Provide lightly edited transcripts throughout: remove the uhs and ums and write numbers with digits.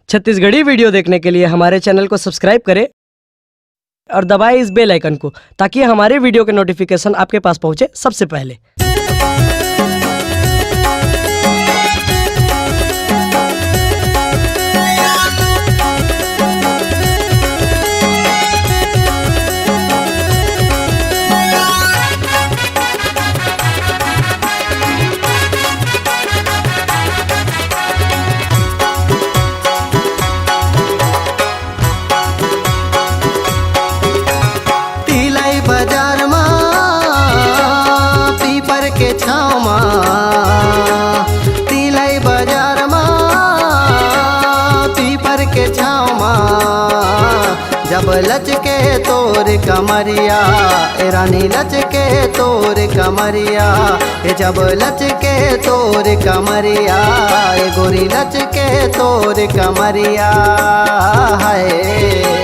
Chhattisgarhi video देखने के लिए हमारे चैनल को सब्सक्राइब करें और दबाएं इस बेल आइकन को ताकि हमारे वीडियो के नोटिफिकेशन आपके पास पहुंचे सबसे पहले। बाजार मा पीपर के छाँव मा तिलई बाजार मा पीपर के छाँव मा जब लचके तोर कमरिया ए रानी लचके तोर कमरिया ए जब लचके तोर कमरिया ए गोरी लचके तोर कमरिया है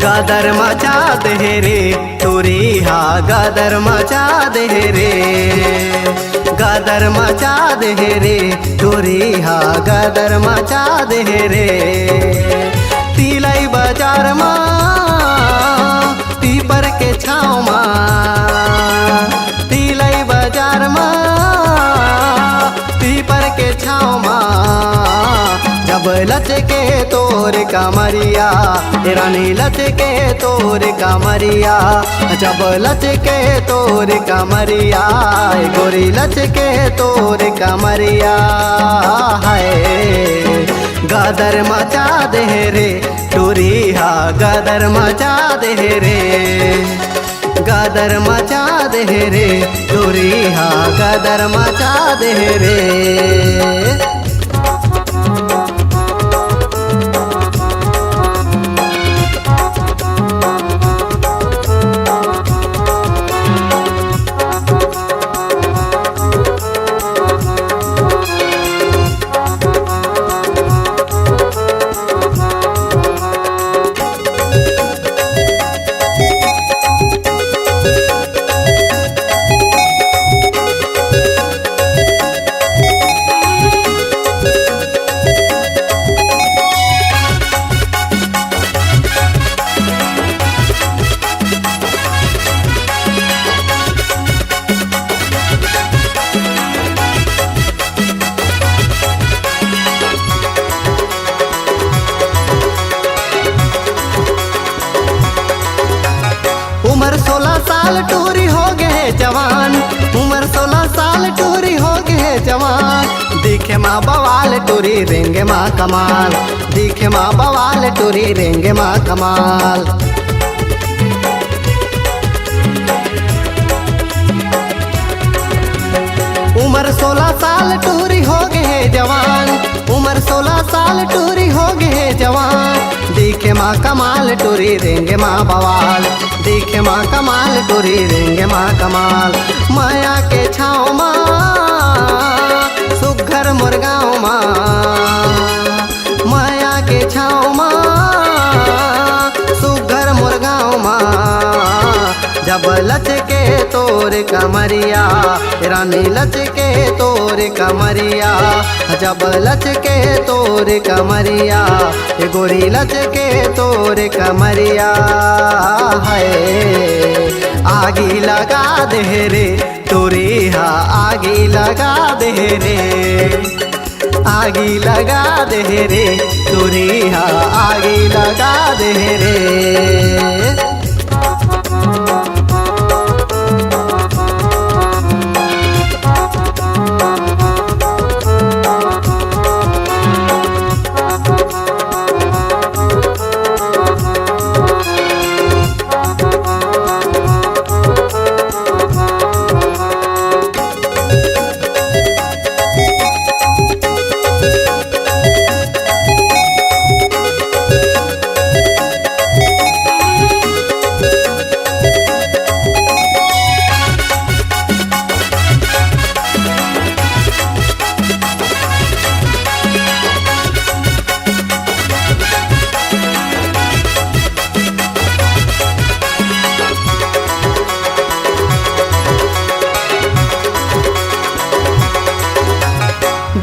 गादर मचा दे रे तोरी हा गादर मचा दे रे गादर मचा दे रे तोरी हा गादर मचा दे रे तिलई बाजार मा पीपर के छाँव मा तिलई बाजार मा पीपर के छाँव मा जब लचके तोर कमरिया रानी लचके तोर कमरिया जब लचके तोर कमरिया गोरी लचके तोर कमरिया है गादर मचा दे रे टोरी हा गादर मचा दे रे गादर मचा दे रे टोरी हा गादर मचा दे रे। उम्र 16 साल टूरी हो गए जवान उम्र 16 साल टूरी हो गए जवान दिखे माँ बवाल टूरी रेंगे माँ कमाल दिखे माँ बवाल टूरी रेंगे माँ कमाल उम्र 16 साल टूरी हो गए जवान उम्र 16 साल टूरी हो गए जवान दिखे माँ कमाल टूरी रेंगे माँ बवाल दिखे माँ कमाल टूरी रेंगे माँ कमाल माया के छाँव माँ सुघर मुर्गाँव माँ माया के छाँव माँ सुघर मुर्गाँव माँ जब लचके तोर कमरिया रानी लचके तोर कमरिया जब लचके तोर कमरिया गोरी लचके तोर कमरिया है आगी लगा दे रे तोरी हा आगी लगा दे रे आगी लगा दे रे तोरी हा आगी लगा दे रे।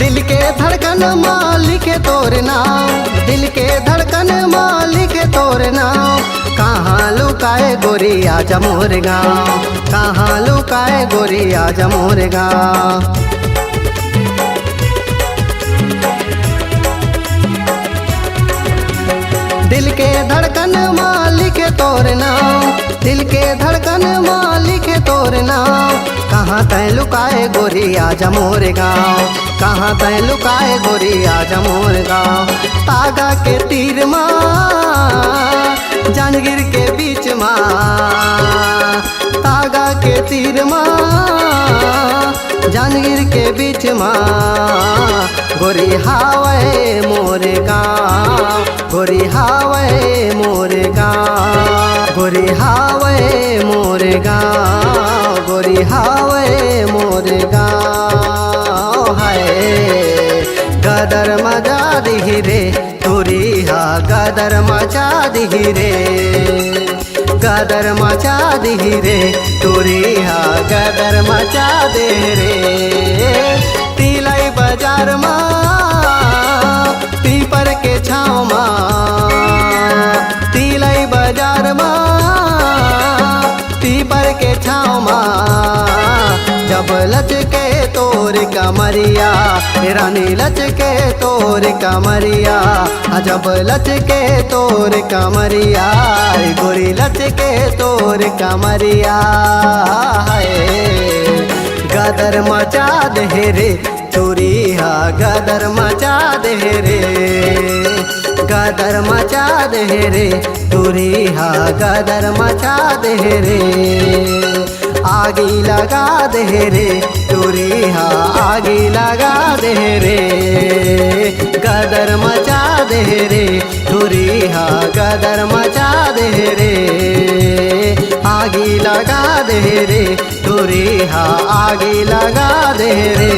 दिल के धड़कन मालिक लिखे तोर नाम, दिल के धड़कन माँ लिखे तोर नाम। कहाँ लुकाए गोरी आजा मोर गाँव, कहाँ लुकाए गोरी आजा मोर गाँव। दिल के धड़कन माँ लिखे तोर नाम, दिल के धड़कन माँ लिखे तोर नाम। कहाँ तय लुकाए गोरी आजा मोर गाँव, कहाँ तय लुकाए गोरी आजा मोर गाँव। तागा के तीर माँ जांजगीर के बीच माँ, तागा के तीर माँ जांजगीर के बीच माँ। गोरी हावे मोर गाँव, गोरी हावे मोर गाँव, गोरी हावे मोर गाँव, गोरी हावे मोर गाँव। है गदर मजा दिही रे तोरी हा, गदर मचा दिही रे, गदर मचा दिही रे तोरी हा, गदर मचा दे रे। तिलई बाजार माँ पीपर के छाँव माँ, तिलई बाजार माँ पीपर के छाँव माँ। जब लचके तोर कमरिया रानी लचके तोर कमरिया, जब लचके तोर कमरिया गोरी लचके तोर कमरिया। है गदर मचा दे रे चोरी हा, गदर मचा दे रे, गदर मचा दे रे चोरी हा, गदर मचा दे रे। आगी लगा दे रे चोरी हा, आगी लगा दे रे, गदर मचा दे रे चोरी हा, गदर मचा दे रे। आगी लगा दे रे चोरी हा, आगी लगा दे रे।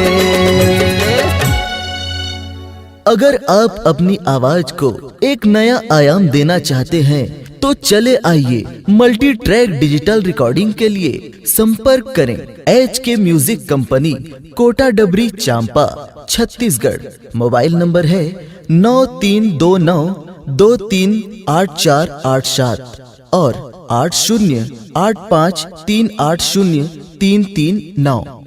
अगर आप अपनी आवाज को एक नया आयाम देना चाहते हैं तो चले आइए मल्टी ट्रैक डिजिटल रिकॉर्डिंग के लिए संपर्क करें HK म्यूजिक कंपनी, कोटा डबरी, चांपा, छत्तीसगढ़। मोबाइल नंबर है 9329238487 और 8085380339।